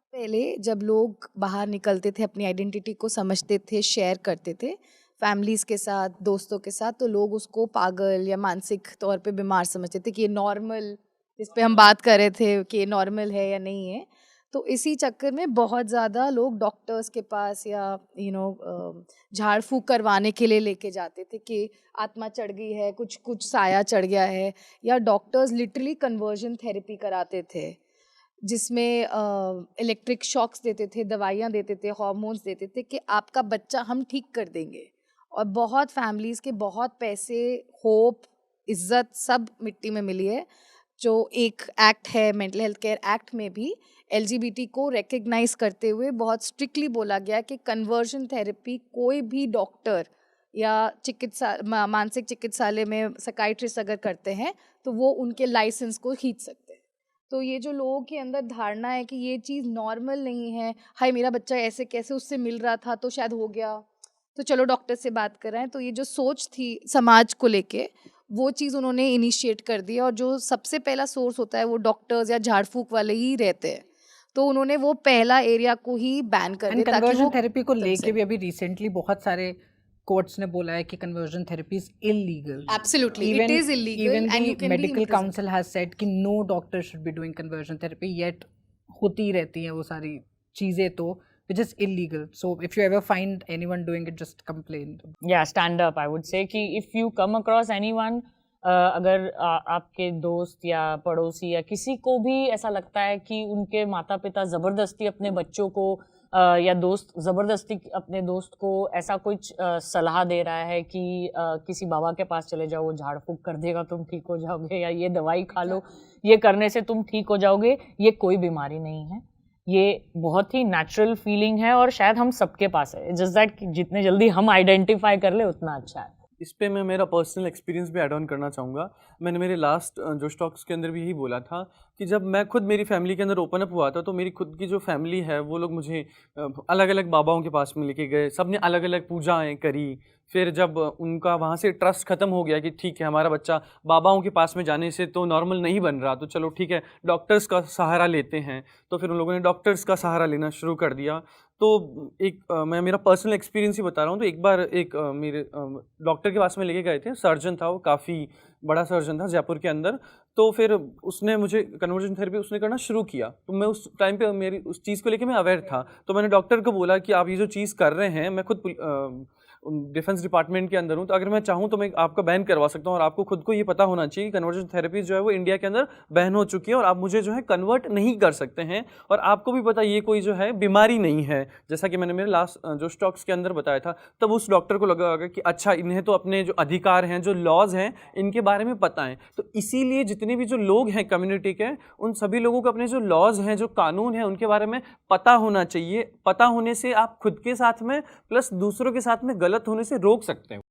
बहुत पहले जब लोग बाहर निकलते थे, अपनी आइडेंटिटी को समझते थे, शेयर करते थे फैमिलीज़ के साथ, दोस्तों के साथ, तो लोग उसको पागल या मानसिक तौर पे बीमार समझते थे कि ये नॉर्मल, जिस पे हम बात कर रहे थे कि ये नॉर्मल है या नहीं है। तो इसी चक्कर में बहुत ज़्यादा लोग डॉक्टर्स के पास या झाड़ फूँक करवाने के लिए लेके जाते थे कि आत्मा चढ़ गई है, कुछ कुछ साया चढ़ गया है, या डॉक्टर्स लिटरली कन्वर्जन थेरेपी कराते थे जिसमें इलेक्ट्रिक शॉक्स देते थे, दवाइयाँ देते थे, हार्मोन्स देते थे कि आपका बच्चा हम ठीक कर देंगे। और बहुत फैमिलीज़ के बहुत पैसे, होप, इज़्ज़त सब मिट्टी में मिली है। जो एक एक्ट है मेंटल हेल्थ केयर एक्ट में भी एलजीबीटी को रिकग्नाइज करते हुए बहुत स्ट्रिक्टली बोला गया कि कन्वर्जन थेरेपी कोई भी डॉक्टर या मानसिक चिकित्सालय में साइकियाट्रिस्ट अगर करते हैं तो वो उनके लाइसेंस को खींच सकते हैं। तो ये जो लोगों के अंदर धारणा है कि ये चीज़ नॉर्मल नहीं है, हाय मेरा बच्चा ऐसे कैसे उससे मिल रहा था तो शायद हो गया, तो चलो डॉक्टर से बात कर रहे हैं, तो ये जो सोच थी समाज को लेके वो चीज़ उन्होंने इनिशिएट कर दी। और जो सबसे पहला सोर्स होता है वो डॉक्टर्स या झाड़ फूक वाले ही रहते हैं, तो उन्होंने वो पहला एरिया को ही बैन कर दिया ताकि कन्वर्जन वो थेरेपी को लेके भी अभी रिसेंटली बहुत सारे कोर्ट्स ने बोला है कि conversion therapy is illegal. Absolutely it is illegal even and you the can be medical council has said कि no doctor should be doing conversion therapy, yet होती रहती हैं वो सारी चीज़ें, तो which is illegal. So if you ever find anyone doing it, just complain. Yeah, stand up. I would say कि if you come across anyone, अगर आपके दोस्त या पड़ोसी या किसी को भी ऐसा लगता है कि उनके माता पिता ज़बरदस्ती अपने बच्चों को या दोस्त ज़बरदस्ती अपने दोस्त को ऐसा कुछ सलाह दे रहा है कि किसी बाबा के पास चले जाओ, वो झाड़ फूक कर देगा, तुम ठीक हो जाओगे, या ये दवाई खा लो, ये करने से तुम ठीक हो जाओगे, ये कोई बीमारी नहीं है। ये बहुत ही नेचुरल फीलिंग है और शायद हम सबके पास है। जस्ट दैट जितने जल्दी हम आइडेंटिफाई कर ले उतना अच्छा है। इस पे मैं मेरा पर्सनल एक्सपीरियंस भी ऐड ऑन करना चाहूँगा। मैंने मेरे लास्ट जो स्टॉक्स के अंदर भी यही बोला था कि जब मैं खुद मेरी फैमिली के अंदर ओपन अप हुआ था तो मेरी खुद की जो फैमिली है वो लोग मुझे अलग अलग बाबाओं के पास में लेके गए, सब ने अलग अलग पूजाएँ करी। फिर जब उनका वहाँ से ट्रस्ट ख़त्म हो गया कि ठीक है हमारा बच्चा बाबाओं के पास में जाने से तो नॉर्मल नहीं बन रहा, तो चलो ठीक है डॉक्टर्स का सहारा लेते हैं, तो फिर उन लोगों ने डॉक्टर्स का सहारा लेना शुरू कर दिया। तो एक मैं मेरा पर्सनल एक्सपीरियंस ही बता रहा हूँ। तो एक बार एक मेरे डॉक्टर के पास में लेके गए थे, सर्जन था वो, काफ़ी बड़ा सर्जन था जयपुर के अंदर। तो फिर उसने मुझे कन्वर्जन थेरेपी उसने करना शुरू किया, तो मैं उस टाइम पे मेरी उस चीज़ को लेके मैं अवेयर था। तो मैंने डॉक्टर को बोला कि आप ये जो चीज़ कर रहे हैं, मैं खुद डिफेंस डिपार्टमेंट के अंदर हूँ, तो अगर मैं चाहूँ तो मैं आपका बैन करवा सकता हूँ, और आपको खुद को ये पता होना चाहिए कि कन्वर्जन थेरेपी जो है वो इंडिया के अंदर बैन हो चुकी है और आप मुझे जो है कन्वर्ट नहीं कर सकते हैं। और आपको भी पता ये कोई जो है बीमारी नहीं है, जैसा कि मैंने मेरे लास्ट जो स्टॉक्स के अंदर बताया था। तब उस डॉक्टर को लगा कि अच्छा इन्हें तो अपने जो अधिकार हैं, जो लॉज हैं, इनके बारे में पता है। तो इसीलिए जितने भी जो लोग हैं कम्युनिटी के, उन सभी लोगों को अपने जो लॉज हैं, जो कानून हैं, उनके बारे में पता होना चाहिए। पता होने से आप खुद के साथ में प्लस दूसरों के साथ में गलत होने से रोक सकते हैं।